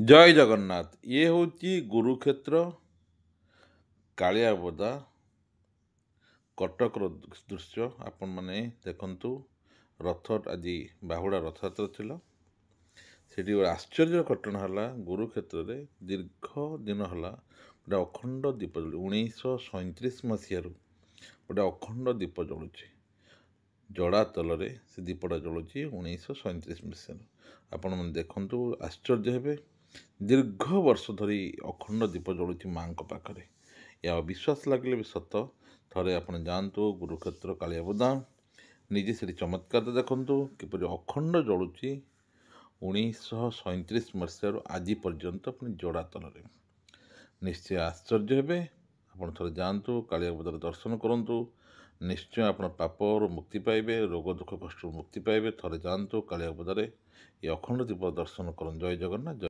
ଜୟ ଜଗନ୍ନାଥ। ଇଏ ହେଉଛି ଗୁରୁକ୍ଷେତ୍ର କାଳିଆବୋଦା କଟକର ଦୃଶ୍ୟ। ଆପଣମାନେ ଦେଖନ୍ତୁ, ଆଜି ବାହୁଡ଼ା ରଥଯାତ୍ରା ଥିଲା। ସେଠି ଗୋଟେ ଆଶ୍ଚର୍ଯ୍ୟ ଘଟଣା ହେଲା, ଗୁରୁକ୍ଷେତ୍ରରେ ଦୀର୍ଘ ଦିନ ହେଲା ଗୋଟେ ଅଖଣ୍ଡ ଦୀପ ଜଳୁଛି। 1937 ମସିହାରୁ ଗୋଟେ ଅଖଣ୍ଡ ଦୀପ ଜଳୁଛି। ଜଡ଼ା ତଲରେ ସେ ଦୀପଟା ଜଳୁଛି 1937 ମସିହାରୁ। ଆପଣମାନେ ଦେଖନ୍ତୁ, ଆଶ୍ଚର୍ଯ୍ୟ ହେବେ। ଦୀର୍ଘ ବର୍ଷ ଧରି ଅଖଣ୍ଡ ଦୀପ ଜଳୁଛି ମାଆଙ୍କ ପାଖରେ। ଏହା ଅବିଶ୍ୱାସ ଲାଗିଲେ ବି ସତ। ଥରେ ଆପଣ ଯାଆନ୍ତୁ ଗୁରୁକ୍ଷେତ୍ର କାଳିଆବୋଦା, ନିଜେ ସେଠି ଚମତ୍କାର ଦେଖନ୍ତୁ କିପରି ଅଖଣ୍ଡ ଜଳୁଛି 1937 ମସିହାରୁ ଆଜି ପର୍ଯ୍ୟନ୍ତ, ପୁଣି ଜଡ଼ା ତଲରେ। ନିଶ୍ଚୟ ଆଶ୍ଚର୍ଯ୍ୟ ହେବେ। ଆପଣ ଥରେ ଯାଆନ୍ତୁ କାଳିଆବୋଦାର ଦର୍ଶନ କରନ୍ତୁ, ନିଶ୍ଚୟ ଆପଣ ପାପରୁ ମୁକ୍ତି ପାଇବେ, ରୋଗ ଦୁଃଖ କଷ୍ଟରୁ ମୁକ୍ତି ପାଇବେ। ଥରେ ଯାଆନ୍ତୁ କାଳିଆବୋଦାରେ ଏ ଅଖଣ୍ଡ ଦୀପ ଦର୍ଶନ କରନ୍ତୁ। ଜୟ ଜଗନ୍ନାଥ।